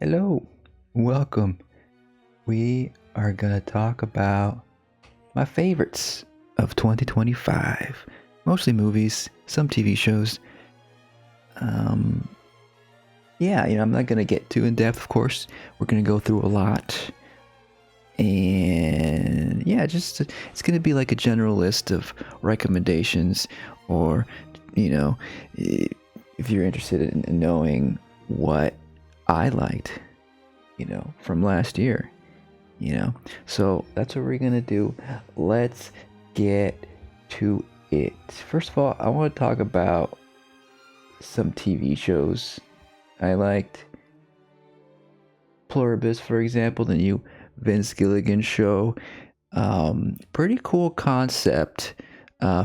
Hello, welcome. We are gonna talk about my favorites of 2025. Mostly movies, some TV shows. Um, yeah, I'm not gonna get too in depth, of course. We're gonna go through a lot. And yeah, it's gonna be like a general list of recommendations, or, you know, if you're interested in knowing what I liked, from last year, So that's what we're gonna do. Let's get to it. First of all, I want to talk about some TV shows I liked. Pluribus, for example, the new Vince Gilligan show. Pretty cool concept,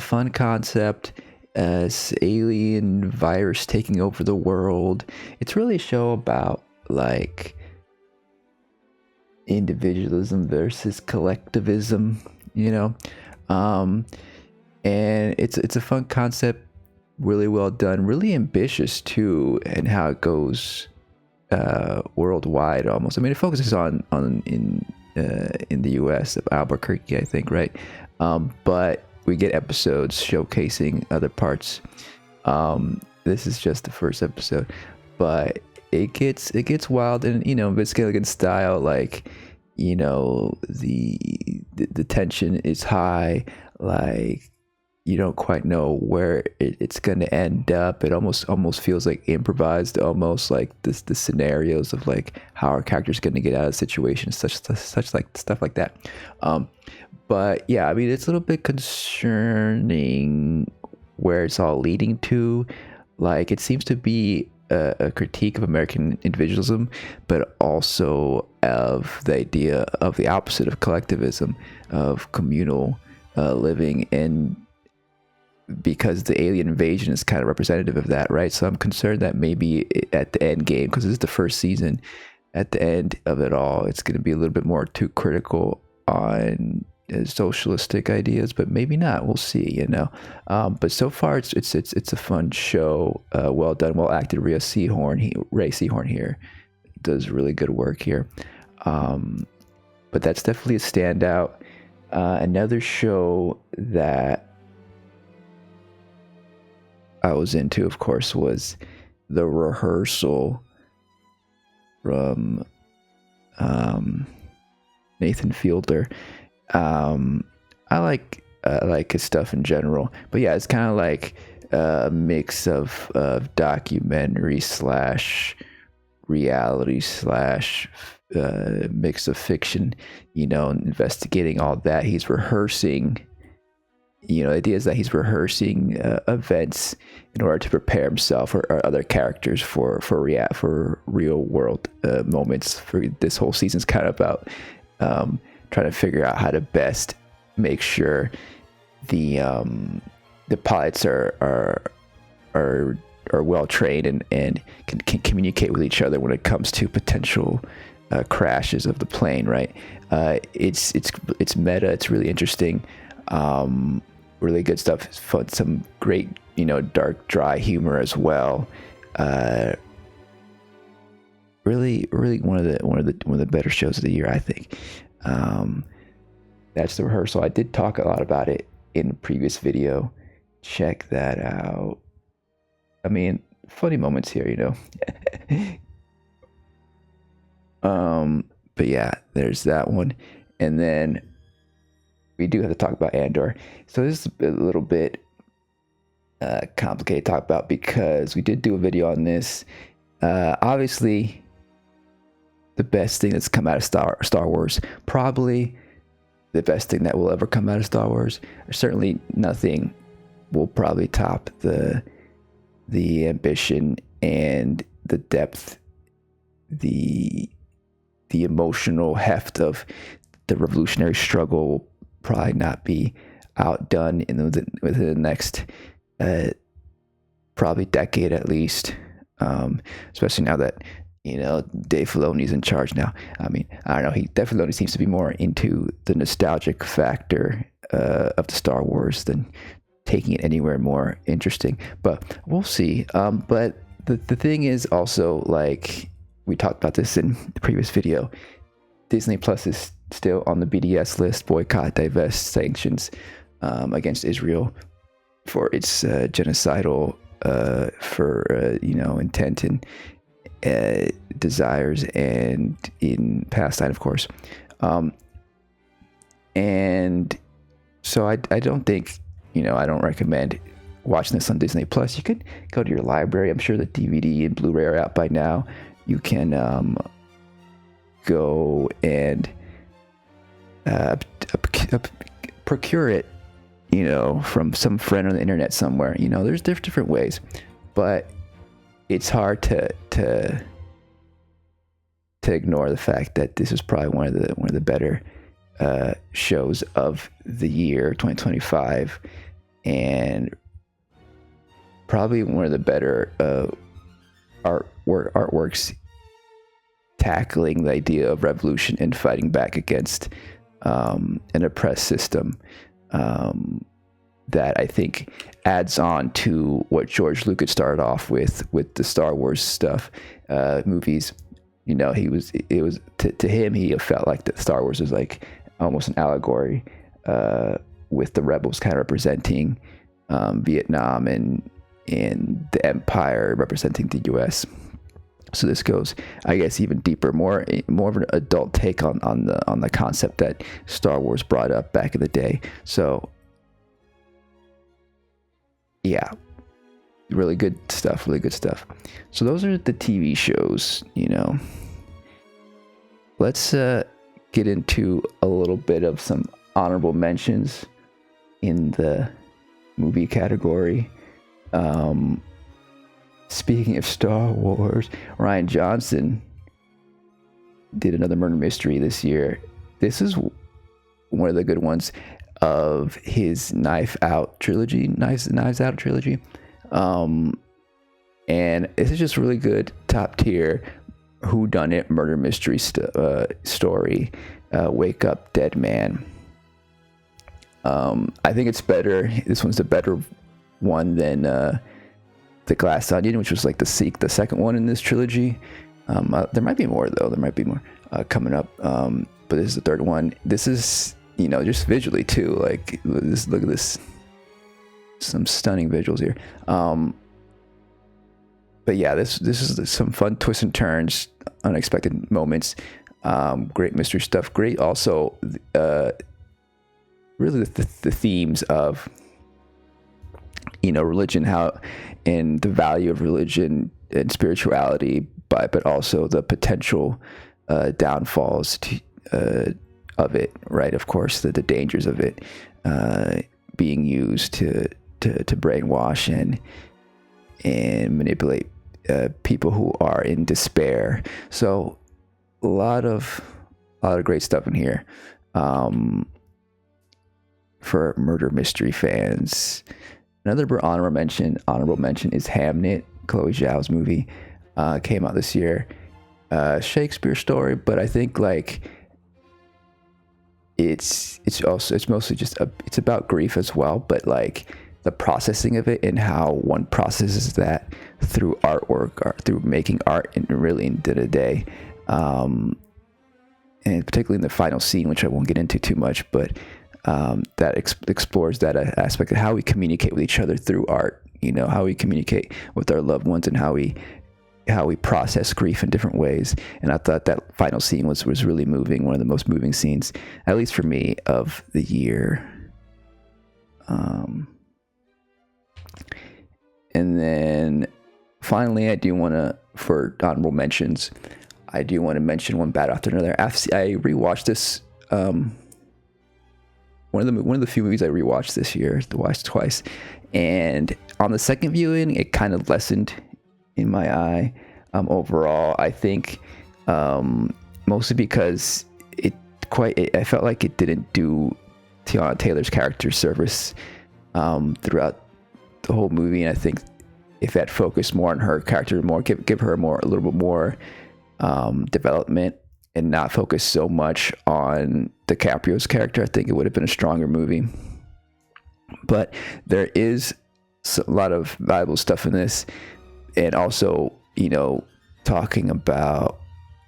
fun concept. Alien virus taking over the world. It's really a show about like individualism versus collectivism, and it's a fun concept, really well done, really ambitious too, and how it goes worldwide almost. I mean, it focuses on in the US of Albuquerque, I think, right? But we get episodes showcasing other parts. This is just the first episode, but it gets wild, and Vince Gilligan style, like, the tension is high, like you don't quite know where it's going to end up. It almost feels like improvised, almost like the scenarios of like how our character's going to get out of situations, such like stuff like that. But yeah, I mean, it's a little bit concerning where it's all leading to. Like, it seems to be a critique of American individualism, but also of the idea of the opposite of collectivism, of communal living, and because the alien invasion is kind of representative of that, right? So I'm concerned that maybe at the end game, because this is the first season, at the end of it all, it's going to be a little bit more too critical on socialistic ideas, but maybe not. We'll see, But so far, it's a fun show. Well done, well acted. Ray Seahorn here does really good work here. But that's definitely a standout. Another show that I was into, of course, was The Rehearsal from Nathan Fielder. I like his stuff in general, but yeah, it's kind of like a mix of documentary slash reality slash mix of fiction, investigating all that. He's rehearsing, the idea is that he's rehearsing events in order to prepare himself or other characters for real world moments. For this whole season's kind of about trying to figure out how to best make sure the pilots are well trained and can communicate with each other when it comes to potential crashes of the plane, right? It's meta. It's really interesting. Really good stuff. It's fun. Some great, dark, dry humor as well. Really one of the better shows of the year, I think. That's The Rehearsal. I did talk a lot about it in a previous video. Check that out. I mean, funny moments here, But yeah, there's that one. And then we do have to talk about Andor. So this is a little bit complicated to talk about because we did do a video on this. Obviously, the best thing that's come out of Star Wars, probably the best thing that will ever come out of Star Wars. Certainly nothing will probably top the ambition and the depth, the emotional heft of the revolutionary struggle. Will probably not be outdone within the next probably decade at least, especially now that Dave Filoni's in charge now. I mean, I don't know. Dave Filoni seems to be more into the nostalgic factor of the Star Wars than taking it anywhere more interesting. But we'll see. But the thing is also, like, we talked about this in the previous video. Disney Plus is still on the BDS list, boycott, divest, sanctions against Israel for its genocidal intent and desires and in Palestine, of course. And so I don't think, I don't recommend watching this on Disney Plus. You could go to your library. I'm sure the DVD and Blu-ray are out by now. You can go and procure it, from some friend on the internet somewhere. There's different ways, but it's hard to ignore the fact that this is probably one of the better shows of the year 2025, and probably one of the better artworks tackling the idea of revolution and fighting back against an oppressed system, that I think adds on to what George Lucas started off with the Star Wars stuff, movies. To him, he felt like that Star Wars was like almost an allegory, with the rebels kind of representing Vietnam and the Empire representing the U.S. So this goes, I guess, even deeper, more of an adult take on the concept that Star Wars brought up back in the day. So yeah, really good stuff. So those are the TV shows. Let's get into a little bit of some honorable mentions in the movie category. Speaking of Star Wars, Rian Johnson did another murder mystery this year. This is one of the good ones of his Knives Out trilogy. And this is just really good, top tier whodunit murder mystery story. Wake Up Dead Man. I think it's better. This one's the better one than The Glass Onion, which was like the second one in this trilogy. There might be more though. There might be more coming up. But this is the third one. This is, just visually too. Like look at this. Some stunning visuals here. But yeah, this is some fun twists and turns, unexpected moments. Great mystery stuff. Great also, really the themes of, religion, how, and the value of religion and spirituality, but also the potential downfalls of it, right? Of course, the dangers of it being used to brainwash and manipulate people who are in despair. So a lot of great stuff in here for murder mystery fans. Another honorable mention is Hamnet, Chloe Zhao's movie. Came out this year. Shakespeare story, but I think like it's mostly just it's about grief as well, but like the processing of it and how one processes that through artwork or through making art and really in the day. And particularly in the final scene, which I won't get into too much, but that explores that aspect of how we communicate with each other through art, how we communicate with our loved ones and how we process grief in different ways. And I thought that final scene was really moving, one of the most moving scenes, at least for me, of the year. And then finally, for honorable mentions, I do want to mention one bad after another. I rewatched this, one of the few movies I rewatched this year, watched twice, and on the second viewing, it kind of lessened in my eye. Overall, I think mostly because I felt like it didn't do Tiana Taylor's character service throughout the whole movie, and I think if it had focused more on her character, give her a little bit more development and not focus so much on DiCaprio's character, I think it would have been a stronger movie. But there is a lot of valuable stuff in this, and also, talking about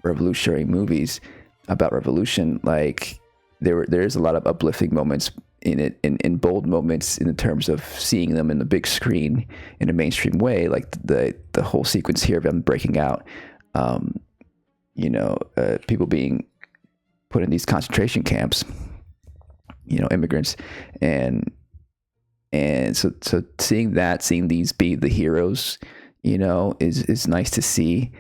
revolutionary movies about revolution, like there's a lot of uplifting moments in it, in bold moments in terms of seeing them in the big screen in a mainstream way, like the whole sequence here of them breaking out, people being put in these concentration camps, immigrants, and so seeing these be the heroes, is nice to see,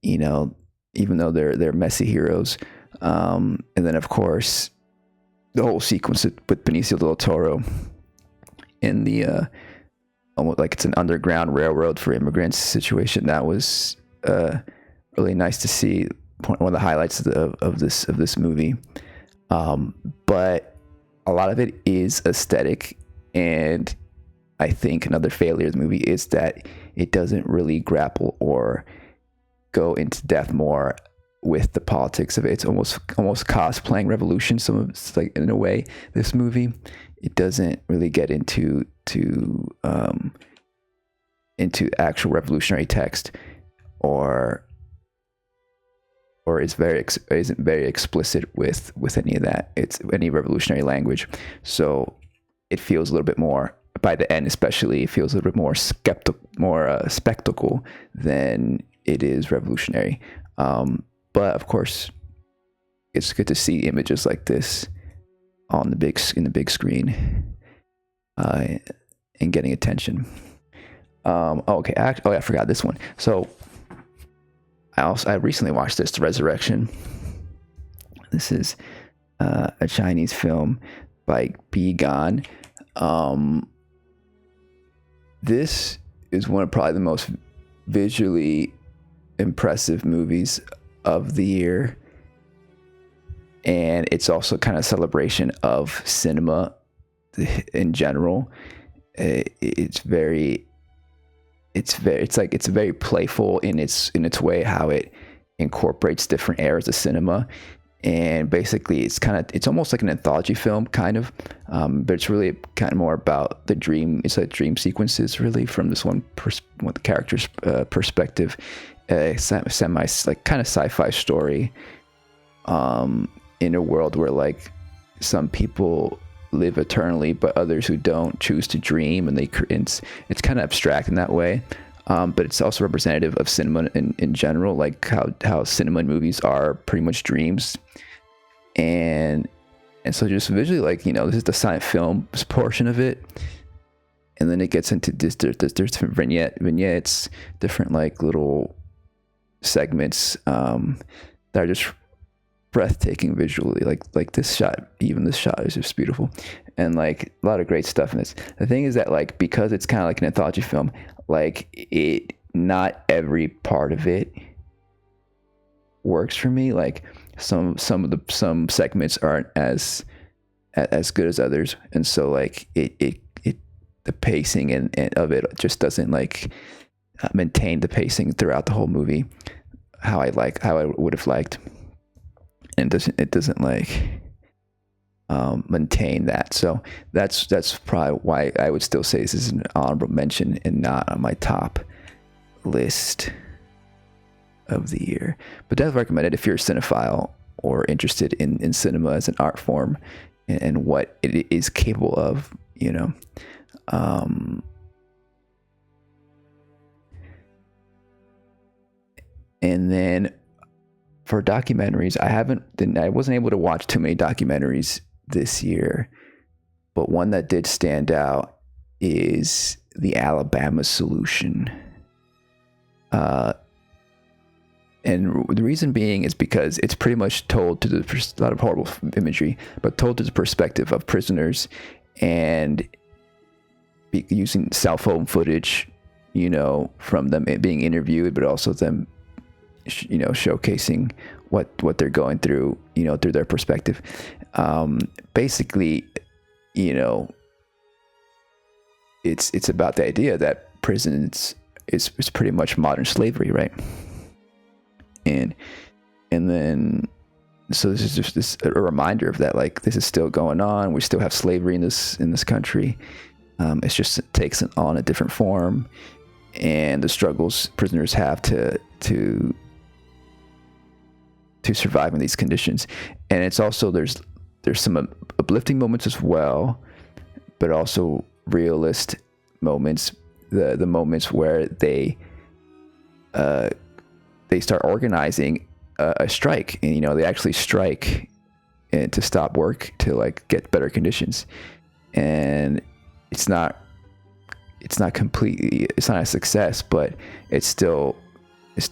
even though they're messy heroes. And then of course the whole sequence with Benicio del Toro in the almost like it's an underground railroad for immigrants situation, that was really nice to see. One of the highlights of this movie. But a lot of it is aesthetic, and I think another failure of the movie is that it doesn't really grapple or go into depth more with the politics of it. It's almost cosplaying revolution. Some of it's like, in a way, this movie, it doesn't really get into actual revolutionary text, or isn't very explicit with any of that. It's any revolutionary language. So it feels a little bit more, by the end especially, it feels a little bit more spectacle than it is revolutionary. But of course, it's good to see images like this in the big screen, and getting attention. Okay, I forgot this one. So I recently watched this, The Resurrection. This is a Chinese film by Bi Gan. This is one of probably the most visually impressive movies of the year, and it's also kind of a celebration of cinema in general. It's very playful in its way, how it incorporates different eras of cinema. And basically it's almost like an anthology film kind of, but it's really kind of more about the dream. It's like dream sequences really from this one the character's perspective, semi like kind of sci-fi story, in a world where like some people live eternally, but others who don't choose to dream, and it's kind of abstract in that way, but it's also representative of cinema in general, like how cinema and movies are pretty much dreams. And so just visually, like, this is the silent film portion of it, and then it gets into there's different vignettes, different like little segments that are just breathtaking visually. Like this shot is just beautiful, and like a lot of great stuff in this. The thing is that, like, because it's kind of like an anthology film, like not every part of it works for me. Like some segments aren't as good as others, and so like the pacing and of it just doesn't like maintain the pacing throughout the whole movie how I would have liked. And it doesn't like maintain that. So that's probably why I would still say this is an honorable mention and not on my top list of the year. But definitely recommend it if you're a cinephile or interested in cinema as an art form and what it is capable of, and then for documentaries, I wasn't able to watch too many documentaries this year, but one that did stand out is The Alabama Solution. And the reason being is because it's pretty much told to a lot of horrible imagery, but told to the perspective of prisoners, and using cell phone footage, from them being interviewed, but also them showcasing what they're going through, through their perspective. Basically, it's about the idea that prisons is pretty much modern slavery, right? And then so this is just a reminder of that, like, this is still going on. We still have slavery in this country. It's just, it takes on a different form, and the struggles prisoners have to to survive in these conditions. And it's also there's some uplifting moments as well, but also realist moments. The moments where they start organizing a strike, and they actually strike and to stop work to like get better conditions. And it's not completely, it's not a success, but it's still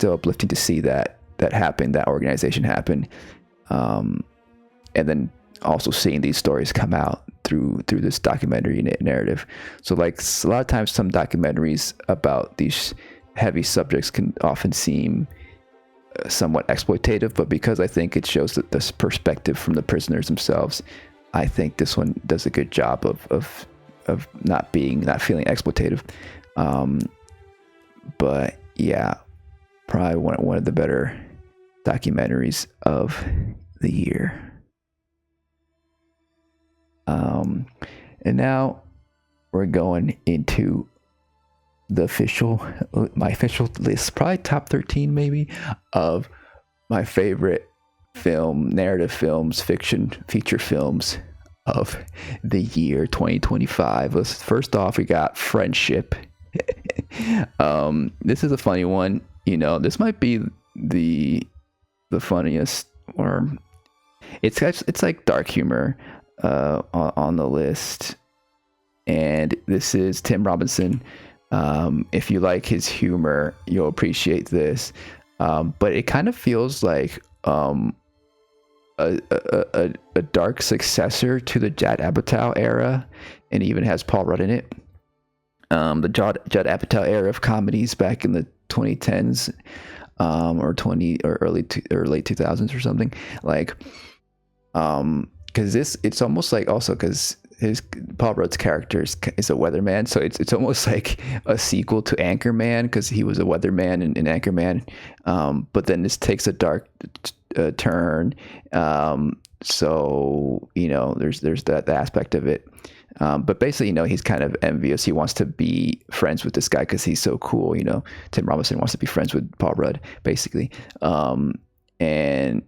uplifting to see that happen, that organization happen. And then also seeing these stories come out through this documentary narrative. So like a lot of times some documentaries about these heavy subjects can often seem somewhat exploitative, but because I think it shows that this perspective from the prisoners themselves, I think this one does a good job of not feeling exploitative. But yeah, probably one of the better documentaries of the year. And now we're going into my official list, probably top 13 maybe, of my favorite narrative films, fiction feature films of the year 2025. First off, we got Friendship. This is a funny one. This might be the funniest, or it's like dark humor on the list. And this is Tim Robinson. If you like his humor, you'll appreciate this. But it kind of feels like a dark successor to the Judd Apatow era, and even has Paul Rudd in it. The Judd Apatow era of comedies back in the 2010s, or late 2000s or something, like, because it's almost like, also because Paul Rudd's character is a weatherman, so it's almost like a sequel to Anchorman, because he was a weatherman in Anchorman, but then this takes a dark turn. So there's that aspect of it, but basically he's kind of envious. He wants to be friends with this guy because he's so cool. Tim Robinson wants to be friends with Paul Rudd, basically, and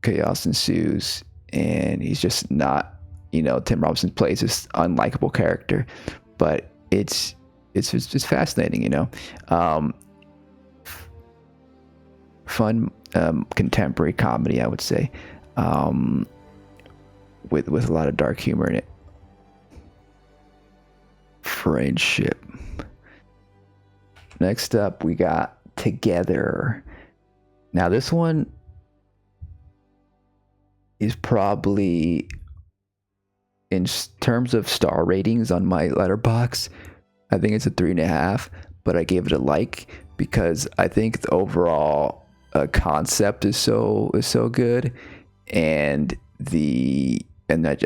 chaos ensues. And he's just not, Tim Robinson plays this unlikable character, but it's just fascinating, fun contemporary comedy, I would say, with a lot of dark humor in it. Friendship. Next up, we got Together. Now this one is probably, in terms of star ratings on my Letterboxd, I think it's a 3.5, but I gave it a like because I think the overall concept is so good, and I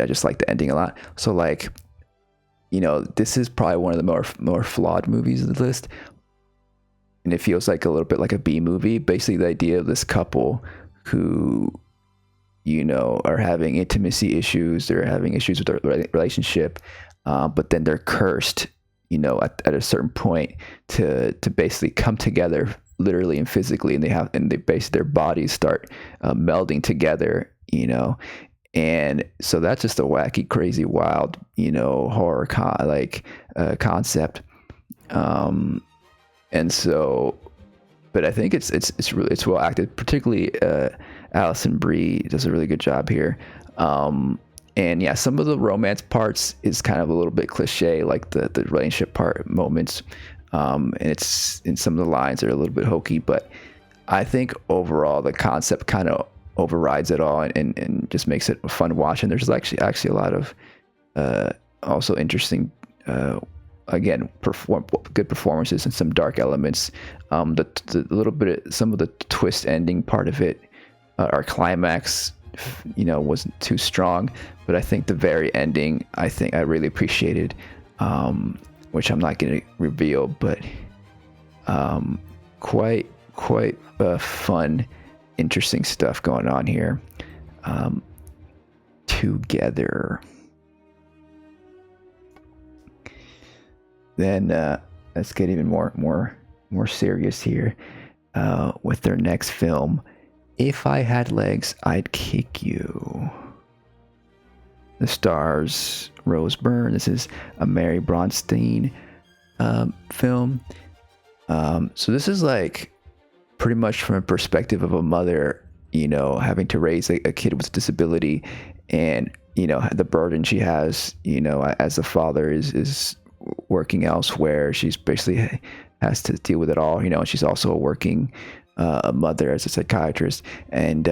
just like the ending a lot. So like, this is probably one of the more flawed movies of the list, and it feels like a little bit like a B movie. Basically, the idea of this couple who are having intimacy issues, they're having issues with their relationship, but then they're cursed, at a certain point to basically come together literally and physically, and they basically their bodies start melding together, and so that's just a wacky, crazy, wild, horror concept, and so, but I think it's really well acted, particularly Alison Brie does a really good job here. And yeah, some of the romance parts is kind of a little bit cliche, like the relationship part moments. And some of the lines are a little bit hokey, but I think overall the concept kind of overrides it all and just makes it a fun watch. And there's actually a lot of also interesting, again, good performances and some dark elements. The little bit of, some of the twist ending part of it, our climax, wasn't too strong, but I think the very ending, I really appreciated, which I'm not going to reveal, but quite fun, interesting stuff going on here. Together. Then let's get even more serious here. with their next film, If I Had Legs, I'd Kick You. The stars Rose Byrne. This is a Mary Bronstein film. So this is like pretty much from a perspective of a mother, having to raise a kid with disability, and the burden she has, as a father is working elsewhere. She's basically has to deal with it all, and she's also a working a mother as a psychiatrist, and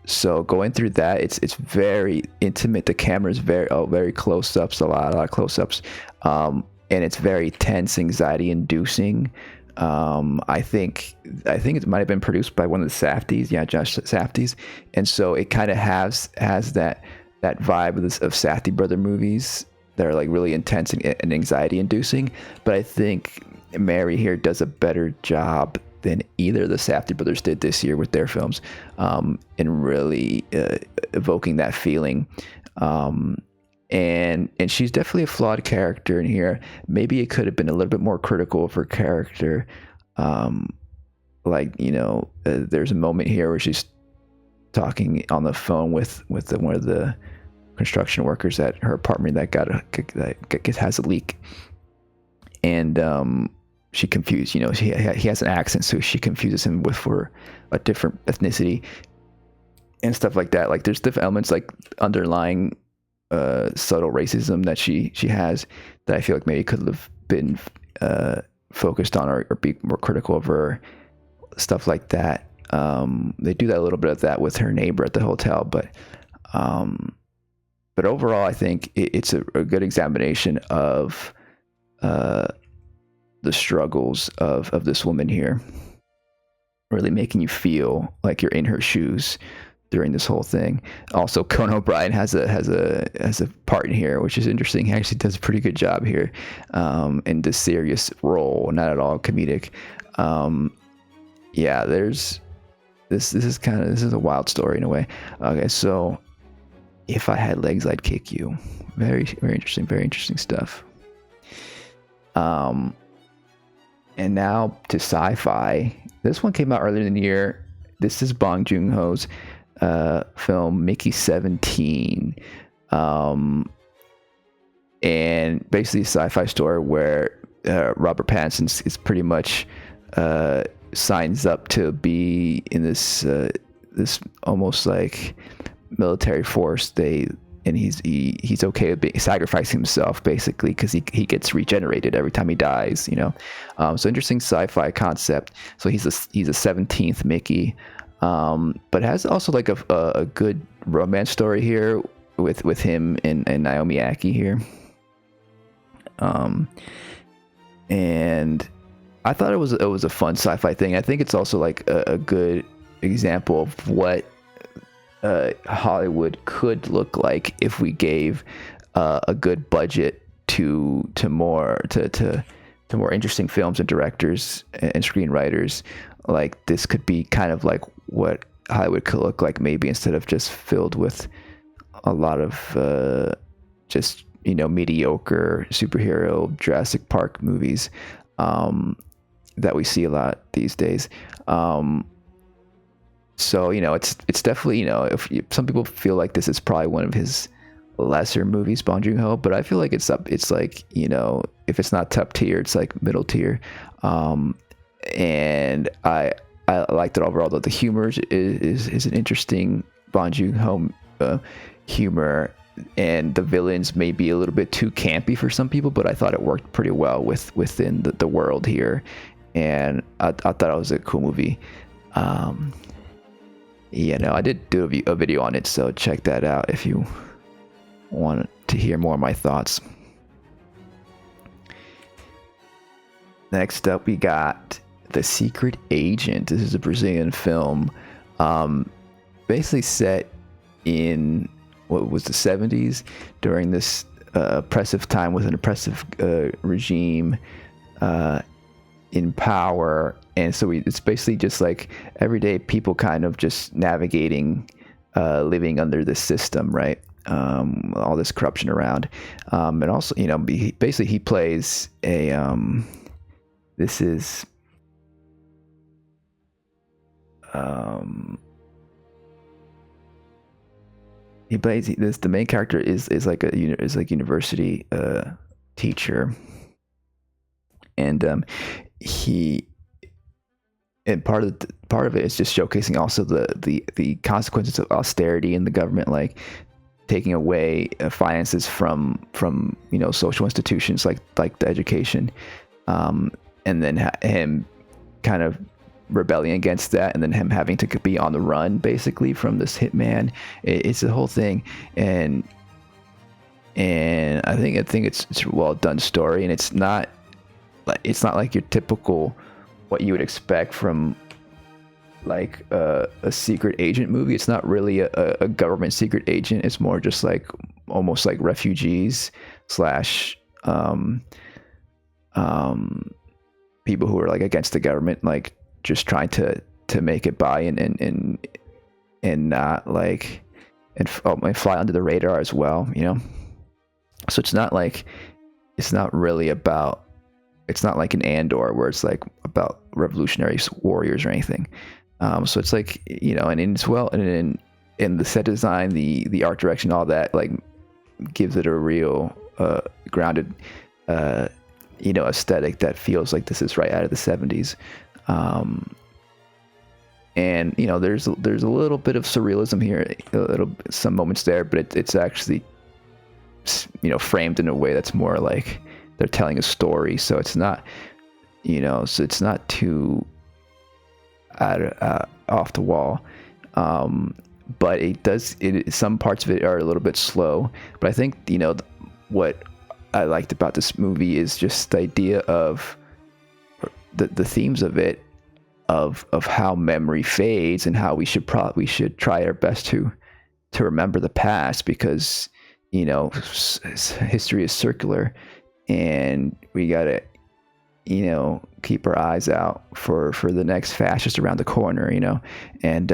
so going through that, it's very intimate. The camera is very close ups, a lot of close ups, and it's very tense, anxiety inducing. I think it might have been produced by one of the Safdies, Josh Safdies, and so it kind of has that vibe of Safdie brother movies that are like really intense and anxiety inducing. But I think Mary here does a better job than either of the Safdie brothers did this year with their films, in really evoking that feeling. And she's definitely a flawed character in here. Maybe it could have been a little bit more critical of her character. There's a moment here where she's talking on the phone with one of the construction workers at her apartment that has a leak, and she confused. He has an accent, so she confuses him for a different ethnicity and stuff like that. Like there's different elements, like underlying subtle racism that she has, that I feel like maybe could have been focused on or be more critical of her, stuff like that. They do that a little bit of that with her neighbor at the hotel, but overall I think it's a good examination of the struggles of this woman here, really making you feel like you're in her shoes during this whole thing. Also, Conan O'Brien has a part in here, which is interesting. He actually does a pretty good job here in this serious role, not at all comedic. There's this is a wild story in a way. Okay, so If I Had Legs, I'd Kick You. Very interesting stuff. And now to sci-fi. This one came out earlier in the year. This is Bong Joon-ho's film Mickey 17, and basically a sci-fi story where Robert Pattinson is pretty much signs up to be in this almost like military force. He's okay with sacrificing himself basically because he gets regenerated every time he dies. So interesting sci-fi concept. So he's a 17th Mickey. But has also like a good romance story here with him and Naomi Aki here. And I thought it was a fun sci-fi thing. I think it's also like a good example of what Hollywood could look like if we gave a good budget to more interesting films and directors and screenwriters. Like this could be kind of like what Hollywood could look like, maybe, instead of just filled with a lot of just mediocre superhero Jurassic Park movies that we see a lot these days. So it's definitely, if some people feel like this is probably one of his lesser movies, Bong Joon-ho, but I feel like it's like if it's not top tier, it's like middle tier. And I liked it overall. Though the humor is an interesting Bong Joon-ho humor, and the villains may be a little bit too campy for some people, but I thought it worked pretty well within the world here, and I thought it was a cool movie. I did do a video on it, so check that out if you want to hear more of my thoughts. Next up, we got The Secret Agent. This is a Brazilian film, basically set in what was the 70s, during this oppressive time with an oppressive regime in power. And so it's basically just like everyday people kind of just navigating, living under this system, right? All this corruption around. And also, basically he plays a, this is he plays this. The main character is like university teacher, and he and part of it is just showcasing also the consequences of austerity in the government, like taking away finances from social institutions like the education, and then him kind of rebelling against that, and then him having to be on the run basically from this hitman. It's the whole thing, and I think it's a well done story, and it's not like your typical what you would expect from like a secret agent movie. It's not really a government secret agent. It's more just like almost like refugees slash people who are like against the government, like just trying to make it by and not like and fly under the radar as well, so it's not really about, it's not like an Andor where it's like about revolutionary warriors or anything. So it's like, and as well, and in the set design, the art direction, all that, like gives it a real grounded aesthetic that feels like this is right out of the 70s. And there's a little bit of surrealism here, some moments there, but it's actually framed in a way that's more like they're telling a story. So it's not it's not too off the wall, but some parts of it are a little bit slow. But I think what I liked about this movie is just the idea of the themes of it, of how memory fades and how we should try our best to remember the past, because history is circular, and we gotta keep our eyes out for the next fascist around the corner, and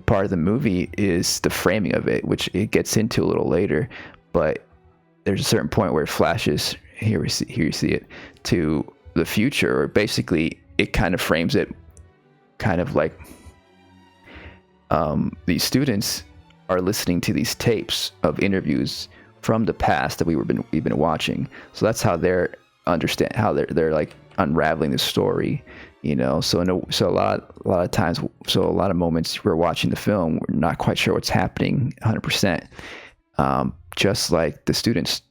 part of the movie is the framing of it, which it gets into a little later, but there's a certain point where it flashes, here you see it, to the future, or basically it kind of frames it kind of like these students are listening to these tapes of interviews from the past that we've been watching. So that's how they're like unraveling the story, So a lot of times, so a lot of moments we're watching the film, we're not quite sure what's happening 100%. Just like the students,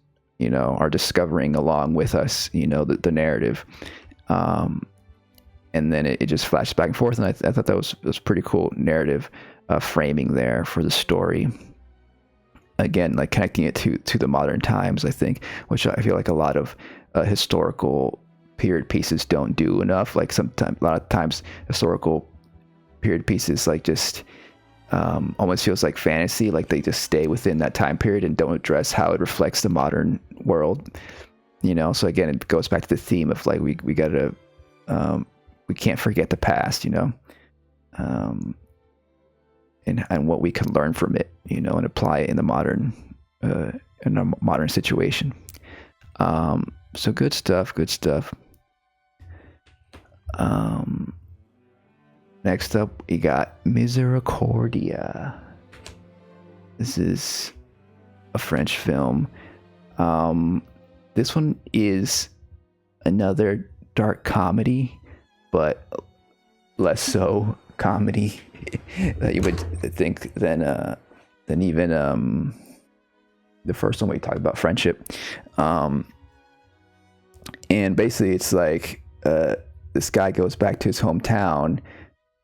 are discovering along with us, the narrative. And then it just flashes back and forth, and I thought that was pretty cool narrative framing there for the story. Again, like connecting it to the modern times, I think, which I feel like a lot of historical period pieces don't do enough. Like a lot of times historical period pieces like just almost feels like fantasy, like they just stay within that time period and don't address how it reflects the modern world. So again, it goes back to the theme of like we gotta we can't forget the past, and what we can learn from it, and apply it in the modern in a modern situation. So good stuff. Next up, we got Misericordia. This is a French film. This one is another dark comedy, but less so comedy that you would think than even the first one we talked about, Friendship. And basically it's like this guy goes back to his hometown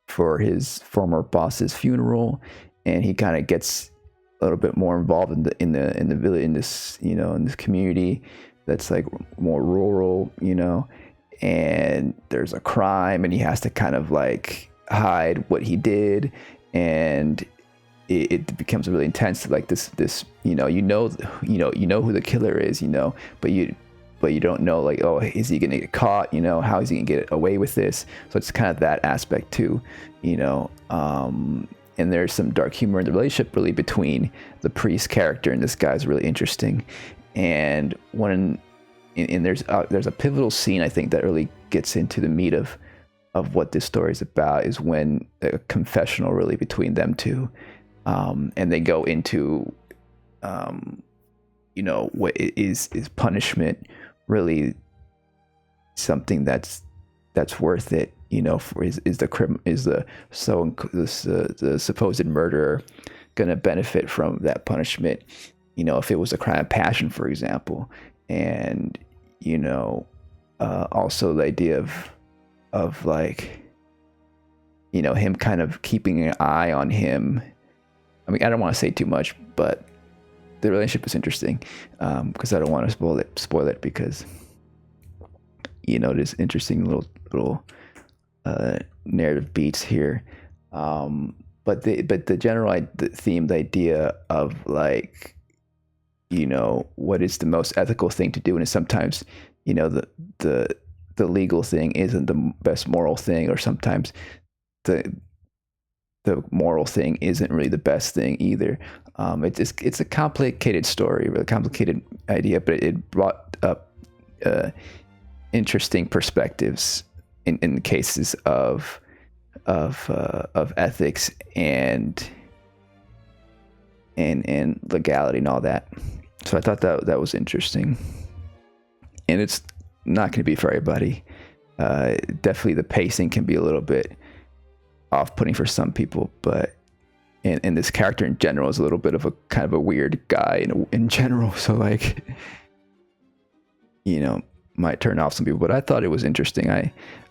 for his former boss's funeral, and he kind of gets a little bit more involved in the village, in this in this community that's like more rural, and there's a crime, and he has to kind of like hide what he did, and it becomes really intense. Like this you know who the killer is, but you don't know, like, oh, is he gonna get caught? How is he gonna get away with this? So it's kind of that aspect too, and there's some dark humor in the relationship really between the priest character and this guy's really interesting. And there's a pivotal scene, I think, that really gets into the meat of what this story is about is when a confessional really between them two, and they go into what is punishment really something that's worth it, for is the supposed murderer gonna benefit from that punishment, if it was a crime of passion, for example. And also the idea of like him kind of keeping an eye on him. I mean, I don't want to say too much, but the relationship is interesting, because I don't want to spoil it because there's interesting little narrative beats here, but the general theme, the idea of like what is the most ethical thing to do, and sometimes the legal thing isn't the best moral thing, or sometimes the moral thing isn't really the best thing either. It's a complicated story, really complicated idea, but it brought up interesting perspectives in cases of ethics and legality and all that. So I thought that was interesting, and it's not going to be for everybody. Definitely the pacing can be a little bit off-putting for some people, but and this character in general is a little bit of a kind of a weird guy in general, so like might turn off some people, but I thought it was interesting.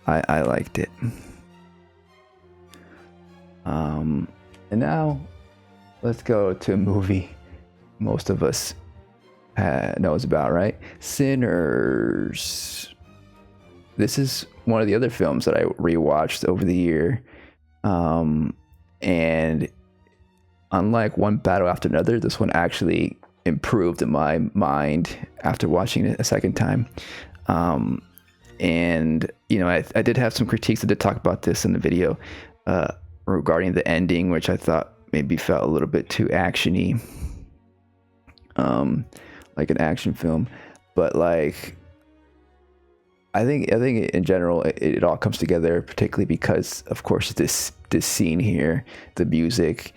I liked it. And now let's go to a movie most of us knows about, right? Sinners. This is one of the other films that I rewatched over the year, and unlike one battle after another, this one actually improved in my mind after watching it a second time. And I did have some critiques. I did talk about this in the video regarding the ending, which I thought maybe felt a little bit too actiony, like an action film. But like I think in general it all comes together, particularly because of course this scene here, the music,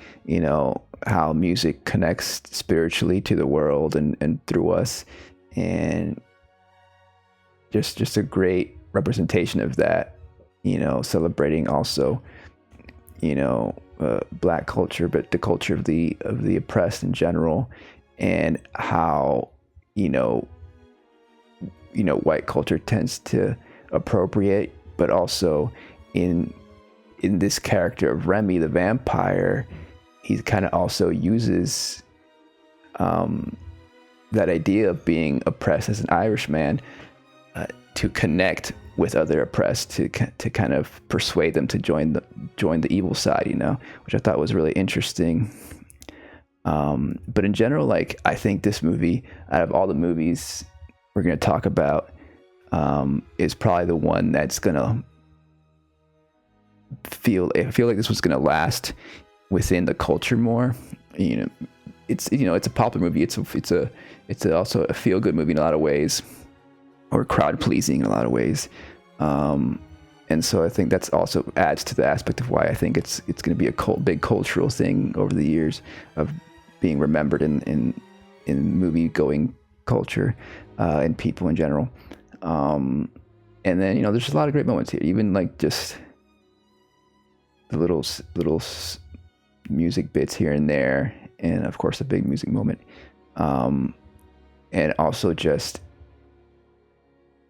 how music connects spiritually to the world and through us, and just a great representation of that, celebrating also black culture, but the culture of the oppressed in general, and how white culture tends to appropriate, but also in this character of Remy the vampire, he kind of also uses that idea of being oppressed as an Irishman to connect with other oppressed, to kind of persuade them to join the evil side, which I thought was really interesting. But in general, like I think this movie, out of all the movies we're going to talk about, is probably the one that's gonna I feel like this was gonna last within the culture more. It's a popular movie. It's also a feel good movie in a lot of ways, or crowd pleasing in a lot of ways. And so I think that's also adds to the aspect of why I think it's going to be a big cultural thing over the years of being remembered in movie going culture, and people in general. And then there's a lot of great moments here, even like just the little music bits here and there, and of course a big music moment, and also just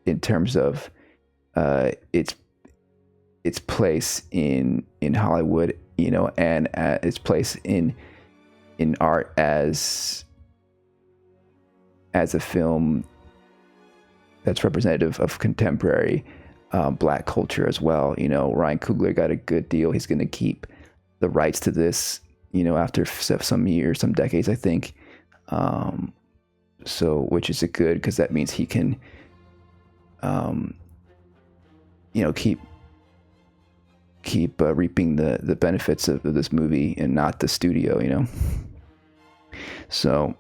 in terms of its place in Hollywood, and its place in art as a film that's representative of contemporary black culture as well. Ryan Coogler got a good deal. He's going to keep the rights to this, after some years, some decades, I think. So, which is a good, because that means he can, keep reaping the benefits of this movie and not the studio, So,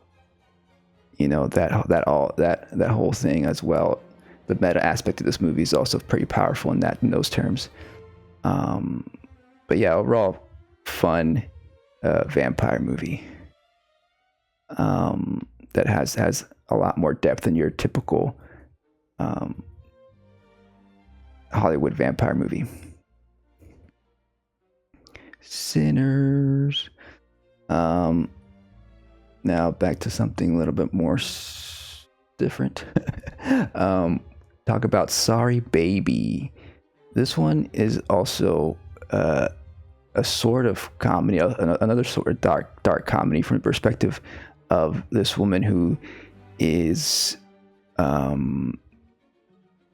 that whole thing as well. The meta aspect of this movie is also pretty powerful in those terms. But yeah, overall fun vampire movie that has a lot more depth than your typical Hollywood vampire movie. Sinners. Now back to something a little bit more different. Talk about Sorry Baby. This one is also a sort of comedy, another sort of dark comedy from the perspective of this woman who is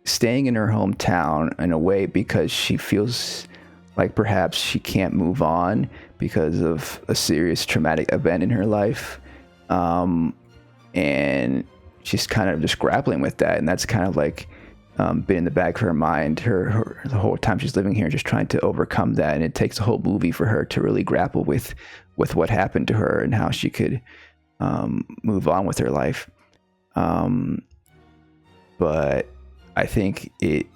staying in her hometown in a way because she feels like perhaps she can't move on because of a serious traumatic event in her life. And she's kind of just grappling with that. And that's kind of like been in the back of her mind her the whole time she's living here, just trying to overcome that. And it takes a whole movie for her to really grapple with what happened to her and how she could move on with her life. But I think it's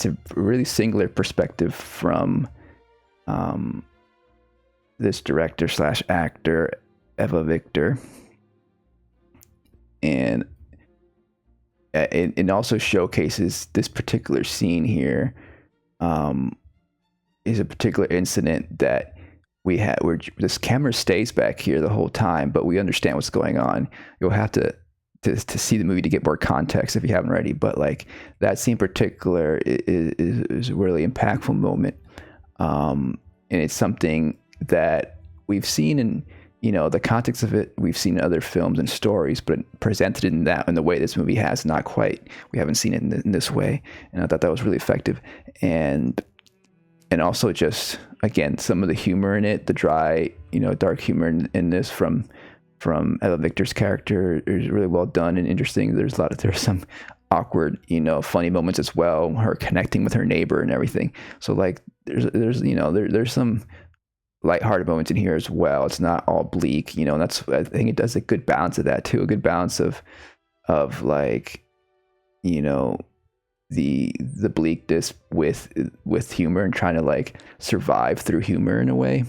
a really singular perspective from this director / actor, Eva Victor. And it also showcases this particular scene here is a particular incident that we had where this camera stays back here the whole time, but we understand what's going on. You'll have to see the movie to get more context if you haven't already. But like that scene in particular is a really impactful moment. And it's something that we've seen in, the context of it, we've seen in other films and stories, but presented in the way this movie has, not quite. We haven't seen it in this way. And I thought that was really effective. And also just, again, some of the humor in it, the dry, dark humor in this from Eva Victor's character is really well done and interesting. There's some awkward, funny moments as well. Her connecting with her neighbor and everything. So like there's some lighthearted moments in here as well. It's not all bleak, and I think it does a good balance of that too. A good balance of like, the bleakness with humor and trying to like survive through humor in a way,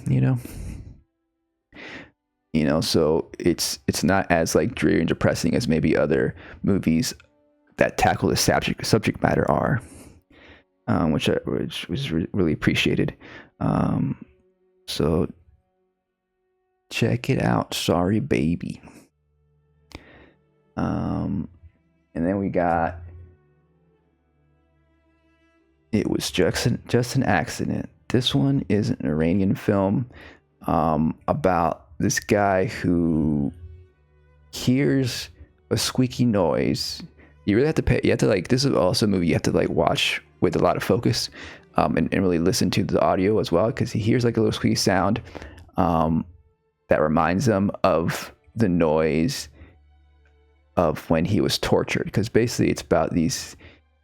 so it's not as like dreary and depressing as maybe other movies that tackle the subject matter are, which was really appreciated. So check it out, Sorry Baby. And then we got It Was Just an Accident. This one is an Iranian film about this guy who hears a squeaky noise. You really have to like, this is also a movie you have to like watch with a lot of focus and really listen to the audio as well, because he hears like a little squeaky sound that reminds him of the noise of when he was tortured, because basically it's about these,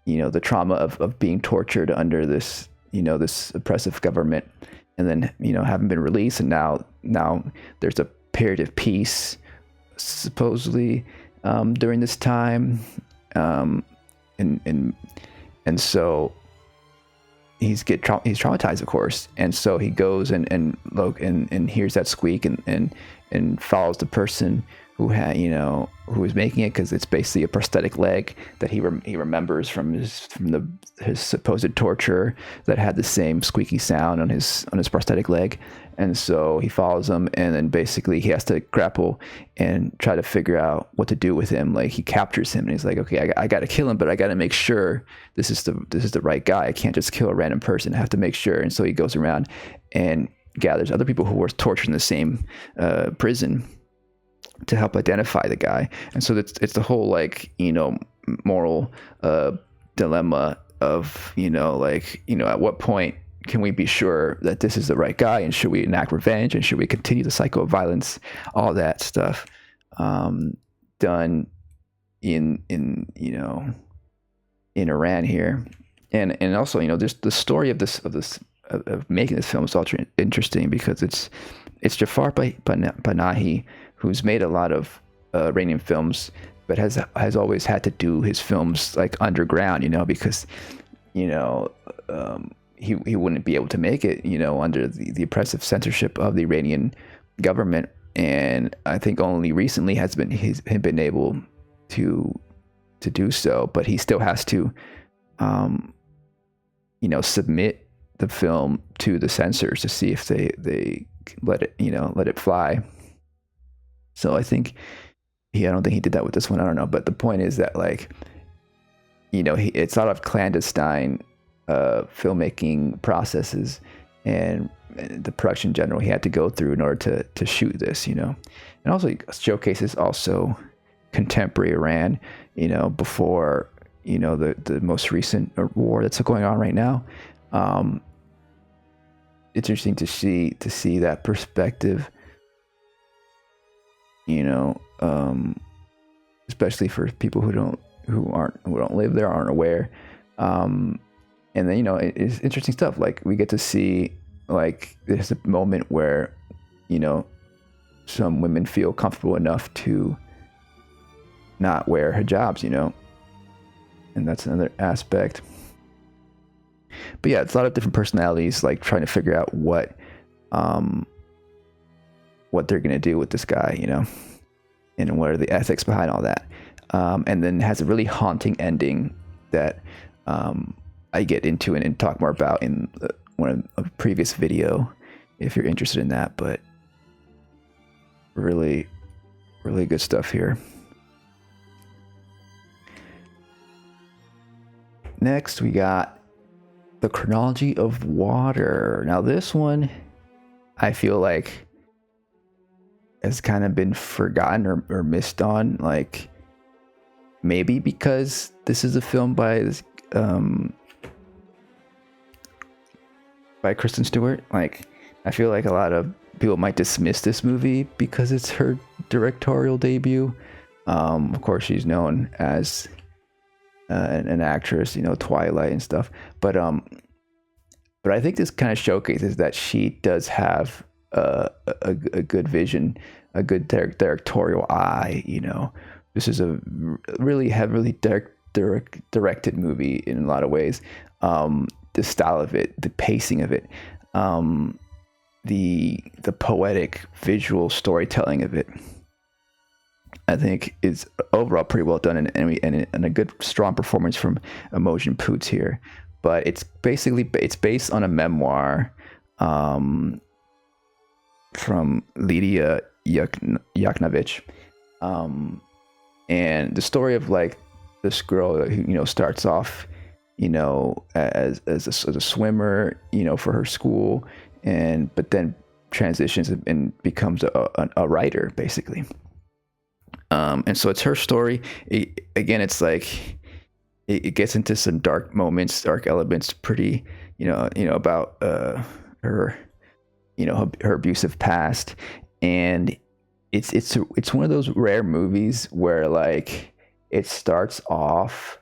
the trauma of being tortured under this, this oppressive government, and then, having been released, and now there's a period of peace, supposedly, during this time, and so he's traumatized, of course, and so he goes and hears that squeak and follows the person who was making it, because it's basically a prosthetic leg that he remembers from his supposed torture that had the same squeaky sound on his prosthetic leg. And so he follows him, and then basically he has to grapple and try to figure out what to do with him. Like, he captures him, and he's like, okay, I got to kill him, but I got to make sure this is the right guy. I can't just kill a random person. I have to make sure. And so he goes around and gathers other people who were tortured in the same prison to help identify the guy. And so it's the whole like, moral dilemma of, at what point can we be sure that this is the right guy, and should we enact revenge, and should we continue the cycle of violence, all that stuff done in Iran here. And also, there's the story of making this film is also interesting, because it's Jafar Panahi, who's made a lot of Iranian films, but has always had to do his films like underground, because you know, he wouldn't be able to make it, you know, under the oppressive censorship of the Iranian government. And I think only recently he's been able to do so, but he still has to, you know, submit the film to the censors to see if they let it fly. So I don't think he did that with this one. I don't know, but the point is that, like, you know, it's a lot of clandestine filmmaking processes and the production in general he had to go through in order to shoot this, you know. And also showcases also contemporary Iran, you know, before, you know, the most recent war that's going on right now. It's interesting to see that perspective, you know, especially for people who don't live there, aren't aware. And then, you know, it's interesting stuff. Like, we get to see, like, there's a moment where, you know, some women feel comfortable enough to not wear hijabs, you know, and that's another aspect. But yeah, it's a lot of different personalities, like, trying to figure out what they're gonna do with this guy, you know, and what are the ethics behind all that. And then has a really haunting ending that I get into and talk more about in one of a previous video, if you're interested in that. But really, really good stuff here. Next, we got the Chronology of Water. Now, this one, I feel like, has kind of been forgotten or missed on. Like, maybe because this is a film by Kristen Stewart. Like, I feel like a lot of people might dismiss this movie because it's her directorial debut. Of course, she's known as an actress, you know, Twilight and stuff. But I think this kind of showcases that she does have a good vision, a good directorial eye. You know, this is a really heavily directed movie in a lot of ways. The style of it, the pacing of it, the poetic visual storytelling of it, I think is overall pretty well done, and a good strong performance from Imogen Poots here. But it's based on a memoir from Lydia Yaknovich, and the story of, like, this girl who, you know, starts off, you know, as a swimmer, you know, for her school, but then transitions and becomes a writer, basically. And so it's her story. It's like it gets into some dark moments, dark elements, pretty, you know, about her, you know, her abusive past, and it's one of those rare movies where, like, it starts off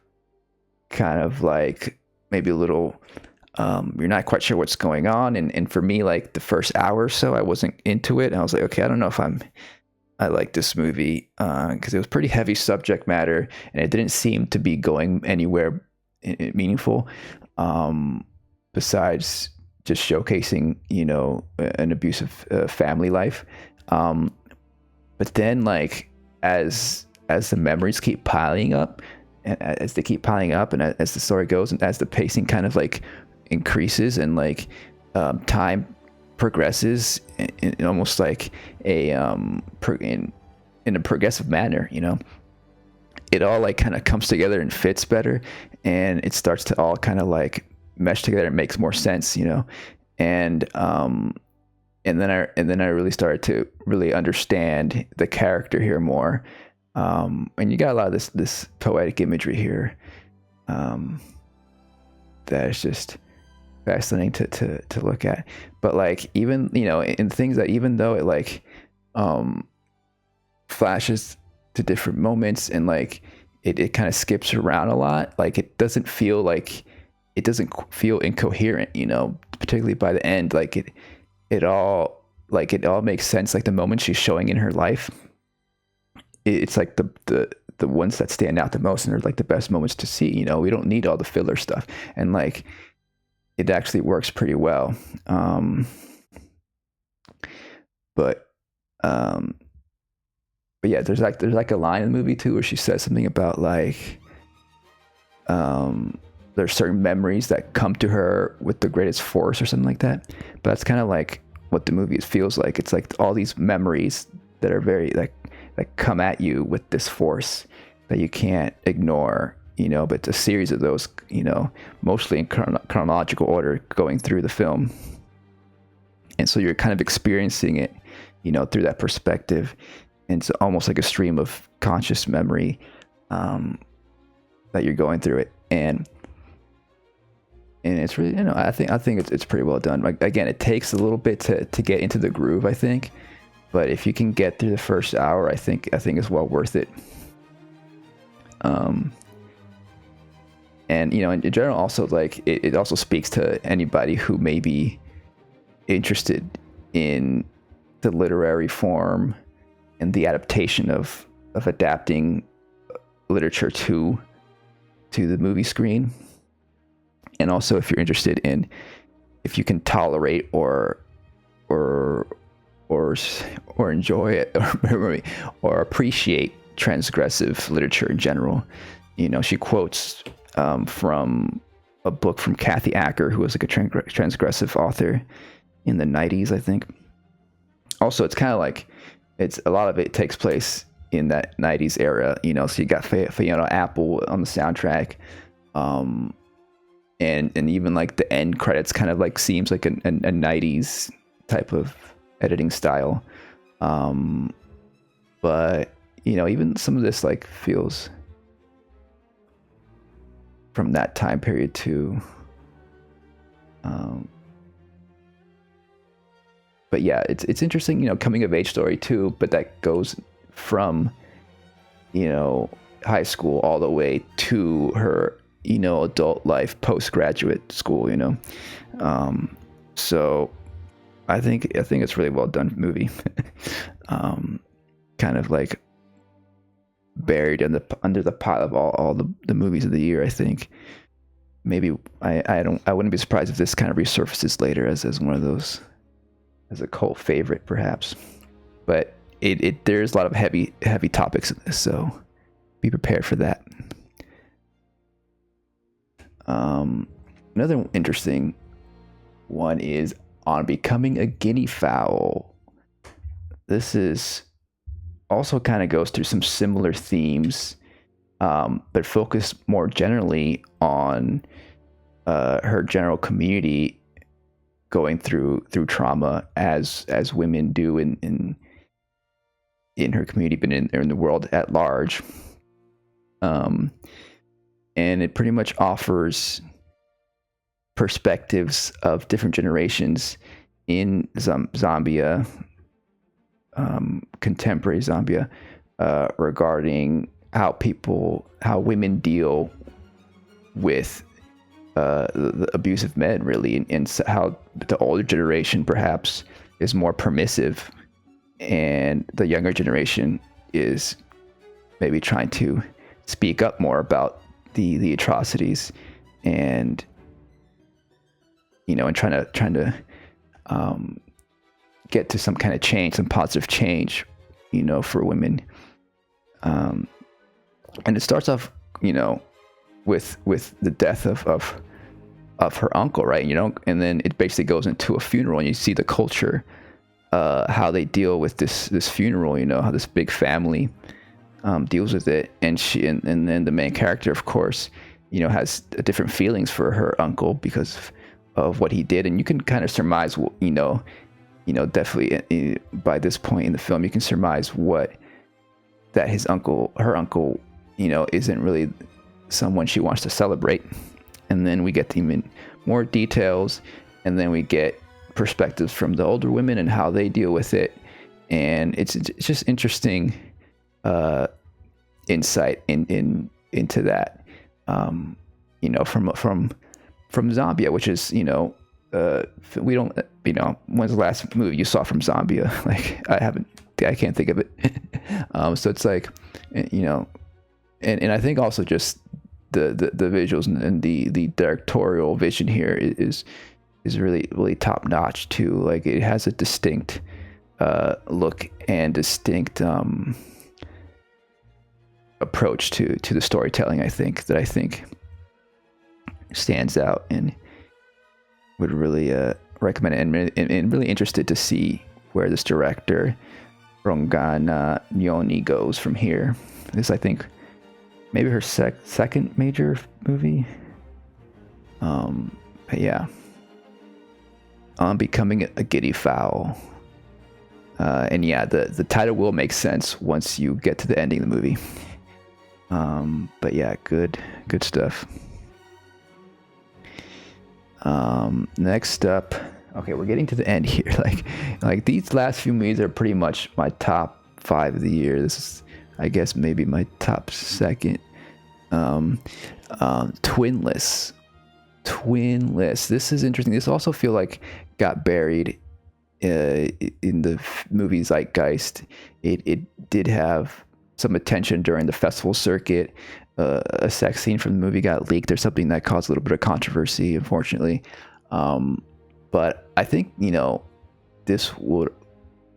kind of like maybe a little, you're not quite sure what's going on, and for me, like, the first hour or so, I wasn't into it, and I was like, okay, I don't know if I like this movie, because it was pretty heavy subject matter, and it didn't seem to be going anywhere meaningful, besides just showcasing, you know, an abusive family life. But then, like, as the memories keep piling up, and as they keep piling up, and as the story goes, and as the pacing kind of, like, increases, and, like, time progresses in almost like a in a progressive manner, you know, it all, like, kind of comes together and fits better, and it starts to all kind of, like, mesh together and makes more sense, you know. And then I really started to really understand the character here more, and you got a lot of this poetic imagery here that is just fascinating to look at. But, like, even, you know, in things that, even though it, like, flashes to different moments, and, like, it kind of skips around a lot, like, it doesn't feel incoherent, you know, particularly by the end. Like, it all makes sense. Like, the moment she's showing in her life, it's like the the ones that stand out the most and are like the best moments to see. You know, we don't need all the filler stuff, and like it actually works pretty well. But yeah, there's like a line in the movie too where she says something about like there's certain memories that come to her with the greatest force or something like that. But that's kind of like what the movie feels like. It's like all these memories that are very like that come at you with this force that you can't ignore, you know, but it's a series of those, you know, mostly in chronological order going through the film. And so you're kind of experiencing it, you know, through that perspective. And it's almost like a stream of conscious memory that you're going through it. And it's really, you know, I think it's pretty well done. Like, again, it takes a little bit to get into the groove, I think. But if you can get through the first hour, I think it's well worth it. And, you know, in general, also, like, it also speaks to anybody who may be interested in the literary form and the adaptation of adapting literature to the movie screen. And also, if you're interested in, if you can tolerate or enjoy it or appreciate transgressive literature in general. You know, she quotes from a book from Kathy Acker, who was like a transgressive author in the 90s, I think. Also, it's kind of like a lot of it takes place in that 90s era, you know, so you got Fiona Apple on the soundtrack. And even like the end credits kind of like seems like a 90s type of editing style. But, you know, even some of this like feels from that time period too. But yeah, it's interesting, you know, coming of age story too, but that goes from, you know, high school all the way to her, you know, adult life, postgraduate school, you know. So I think it's really well done movie. Kind of like buried under the pile of all the movies of the year. I think maybe I wouldn't be surprised if this kind of resurfaces later as one of those, as a cult favorite perhaps. But there's a lot of heavy topics in this, so be prepared for that. Another interesting one is On Becoming a Guinea Fowl. This is also kind of goes through some similar themes, but focus more generally on her general community going through trauma as women do in her community, but in the world at large. And it pretty much offers perspectives of different generations in Zambia, contemporary Zambia, regarding how women deal with the abusive men, really, and how the older generation perhaps is more permissive, and the younger generation is maybe trying to speak up more about the atrocities, and you know, and trying to get to some kind of change, some positive change, you know, for women. And it starts off, you know, with the death of her uncle, right? You know, and then it basically goes into a funeral, and you see the culture, how they deal with this funeral, you know, how this big family deals with it, and then the main character, of course, you know, has different feelings for her uncle because of what he did, and you can kind of surmise, you know, definitely by this point in the film, you can surmise that her uncle, you know, isn't really someone she wants to celebrate. And then we get even more details, and then we get perspectives from the older women and how they deal with it, and it's just interesting insight into that, you know, from Zambia, which is, you know, we don't, you know, when's the last movie you saw from Zambia? Like, I can't think of it. So it's like, you know, and I think also just the visuals and the directorial vision here is really really top notch too. Like it has a distinct look and distinct approach to the storytelling. I think stands out, and would really recommend it, and really interested to see where this director Rongana Nyoni goes from here. This, I think, maybe her second major movie. But yeah, Becoming a Giddy Fowl. And yeah, the title will make sense once you get to the ending of the movie. But yeah, good stuff. Next up, okay, we're getting to the end here. Like these last few movies are pretty much my top 5 of the year. This is, I guess, maybe my top second. Twinless. This is interesting. This also feel like got buried in the movie zeitgeist. It did have some attention during the festival circuit. A sex scene from the movie got leaked or something that caused a little bit of controversy, unfortunately. But I think, this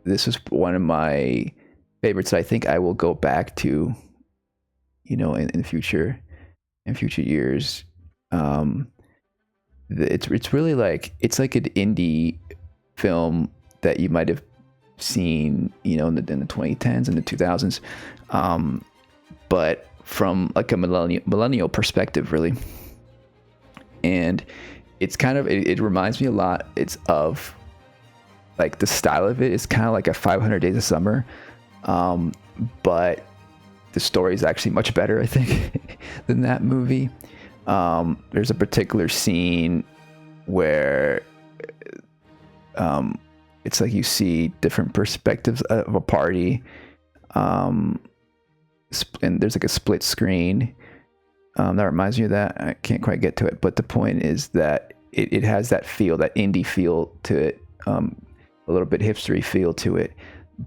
is one of my favorites that I think I will go back to, in future years. It's really like, it's like an indie film that you might have seen, in the 2010s and the 2000s. But from like a millennial perspective, really. And it's kind of, it reminds me a lot, it's of like the style of it is kind of like a 500 Days of Summer. But the story is actually much better, I think, than that movie. There's a particular scene where it's like you see different perspectives of a party, and there's like a split screen. That reminds me of that. I can't quite get to it, but the point is that it has that feel, that indie feel to it, a little bit hipstery feel to it,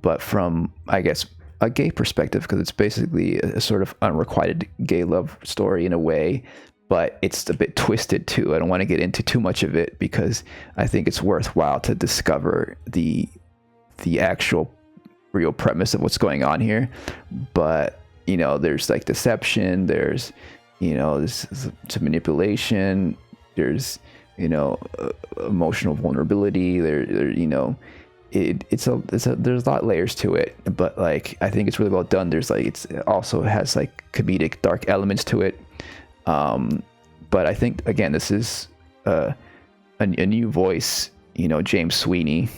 but from, I guess, a gay perspective, because it's basically a sort of unrequited gay love story in a way, but it's a bit twisted too. I don't want to get into too much of it because I think it's worthwhile to discover the actual real premise of what's going on here. But there's like deception, there's there's some manipulation, there's emotional vulnerability, there's a lot of layers to it, but like I think it's really well done. There's like it also has like comedic dark elements to it. But I think, again, this is a new voice, James Sweeney,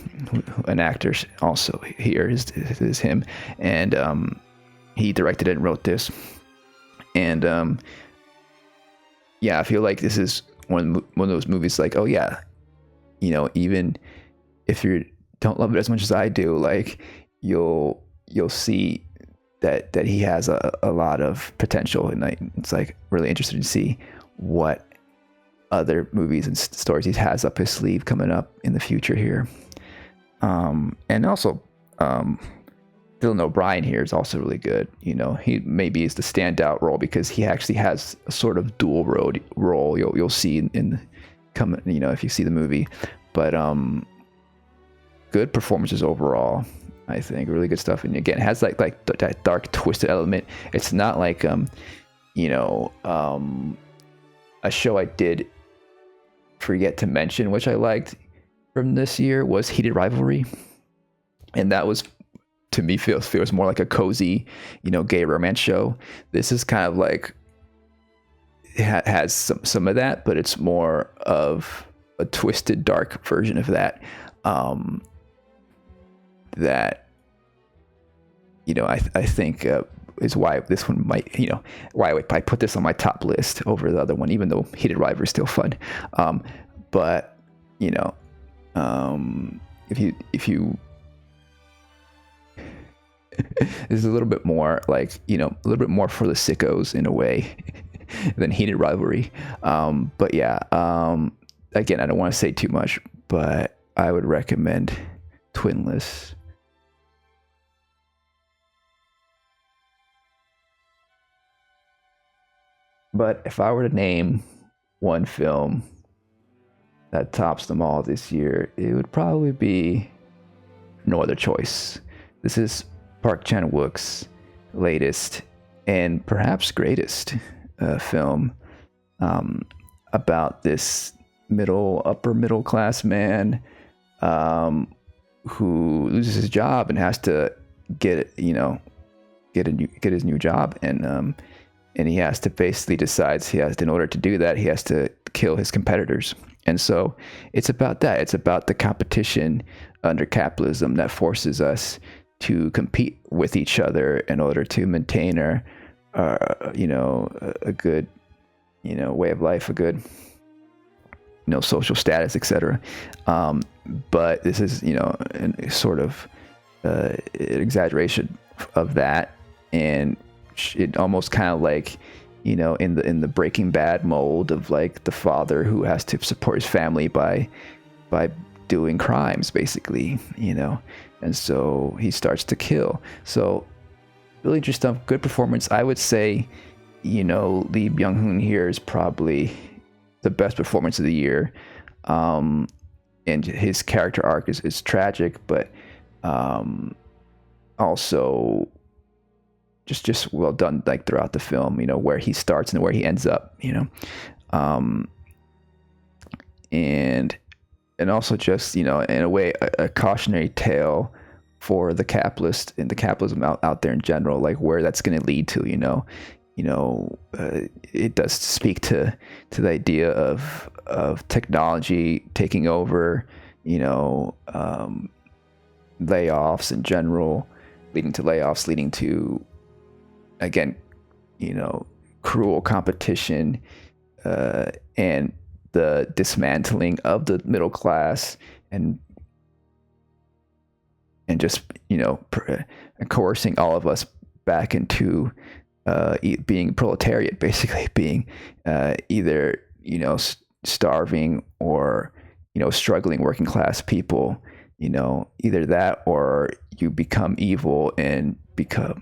an actor also here is him. And he directed it and wrote this. And yeah, I feel like this is one of those movies like, oh yeah, even if you don't love it as much as I do, like you'll see that he has a lot of potential, and it's like really interesting to see what other movies and stories he has up his sleeve coming up in the future here. And also Dylan O'Brien here is also really good. He maybe is the standout role because he actually has a sort of dual role you'll see in come if you see the movie. But good performances overall, I think. Really good stuff. And again, it has like that dark twisted element. It's not like a show I did forget to mention, which I liked from this year, was Heated Rivalry. And that was, to me, feels more like a cozy, gay romance show. This is kind of like, it has some of that, but it's more of a twisted, dark version of that. That I think is why this one might, why I put this on my top list over the other one, even though Heated Rivalry is still fun. But if you this is a little bit more like, a little bit more for the sickos in a way than Heated Rivalry. But yeah, again, I don't want to say too much, but I would recommend Twinless. But if I were to name one film that tops them all this year, it would probably be No Other Choice. This is Park Chan-wook's latest and perhaps greatest film about this upper middle class man who loses his job and has to get his new job, and he has to basically decides in order to do that, he has to kill his competitors. And so it's about that. It's about the competition under capitalism that forces us to compete with each other in order to maintain a good, way of life, a good, social status, etc. But this is, a sort of an exaggeration of that, and it almost kind of like, in the Breaking Bad mold of like the father who has to support his family by doing crimes, basically, and so he starts to kill. So really just a good performance. I would say, Lee Byung-hun here is probably the best performance of the year. And his character arc is tragic, but also just well done, like throughout the film, where he starts and where he ends up, and also just, in a way, a cautionary tale for the capitalist and the capitalism out there in general, like where that's going to lead to, it does speak to the idea of technology taking over, layoffs in general, leading to again, cruel competition, and the dismantling of the middle class, and just, coercing all of us back into being proletariat, basically being either, starving or, struggling working class people, either that or you become evil and become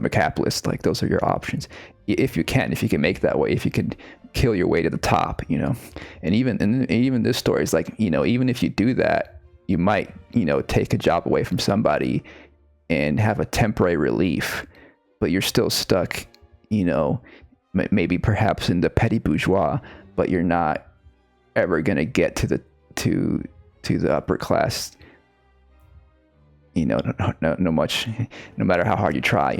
a capitalist. Like those are your options if you can make that way, if you can kill your way to the top, and even this story is like, even if you do that, you might, take a job away from somebody and have a temporary relief, but you're still stuck, maybe perhaps in the petty bourgeois, but you're not ever going to get to the upper class, no matter how hard you try,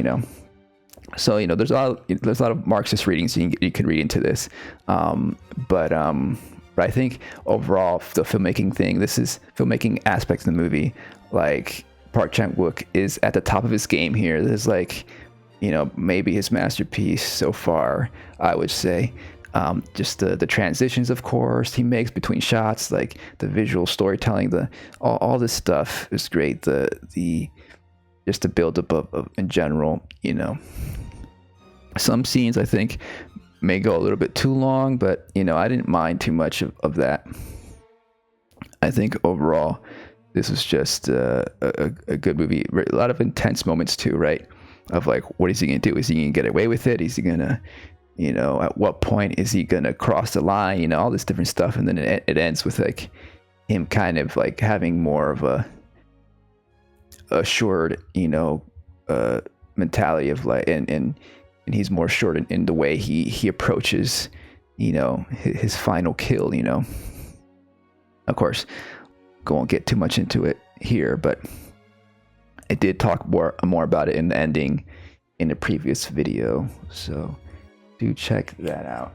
So, there's a lot of Marxist readings you can read into this, but I think overall the filmmaking aspects of the movie, like Park Chan-wook is at the top of his game here. This is like, maybe his masterpiece so far, I would say. Just the transitions, of course, he makes between shots, like the visual storytelling, all this stuff is great. Just the build-up of in general, some scenes I think may go a little bit too long, but I didn't mind too much of that. I think overall this was just a good movie. A lot of intense moments too, right? Of like, what is he gonna do? Is he gonna get away with it? Is he gonna, at what point is he gonna cross the line? All this different stuff, and then it ends with like him kind of like having more of a assured, mentality of like, and he's more assured in the way he approaches, his final kill. Of course, won't get too much into it here, but I did talk more about it in the ending in the previous video, so do check that out.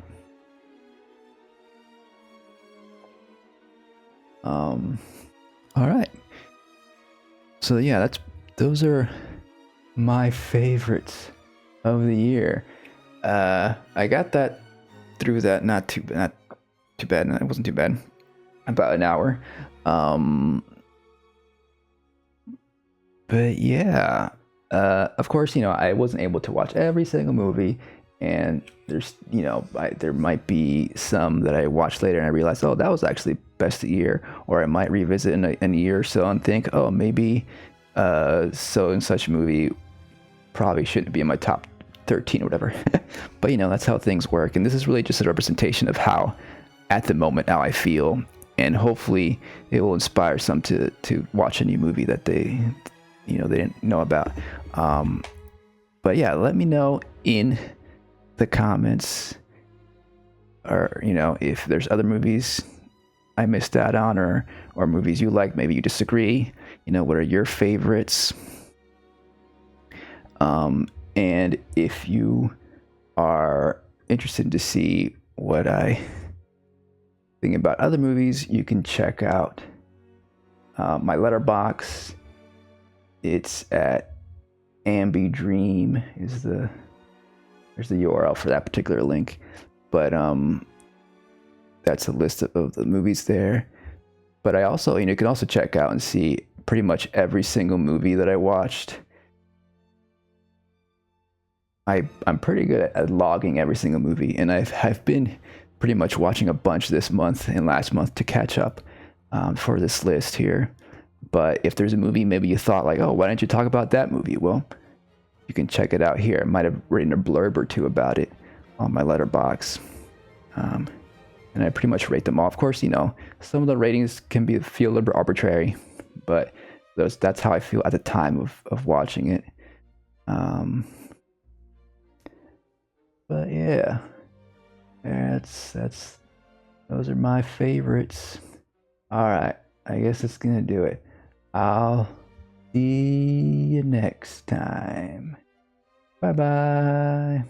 All right. So yeah, those are my favorites of the year. I got that through that not too bad. It wasn't too bad. About an hour. But yeah, of course, I wasn't able to watch every single movie, and there's, there might be some that I watched later and I realized, oh, that was actually best of the year, or I might revisit in a year or so and think, oh, maybe so and such movie probably shouldn't be in my top 13 or whatever. But that's how things work, and this is really just a representation of how at the moment how I feel, and hopefully it will inspire some to watch a new movie that they didn't know about. But yeah, let me know in the comments, or if there's other movies I missed out on, or movies you like, maybe you disagree. What are your favorites? And if you are interested to see what I think about other movies, you can check out my Letterboxd. It's at ambidream there's the URL for that particular link, but that's a list of the movies there. But I also, you can also check out and see pretty much every single movie that I watched. I'm pretty good at logging every single movie, and I've been pretty much watching a bunch this month and last month to catch up for this list here. But if there's a movie maybe you thought like, oh, why don't you talk about that movie? Well, you can check it out here. I might have written a blurb or two about it on my Letterboxd. And I pretty much rate them all. Of course, some of the ratings can feel a little bit arbitrary, but that's how I feel at the time of watching it. But yeah, those are my favorites. All right, I guess that's gonna do it. I'll see you next time. Bye bye.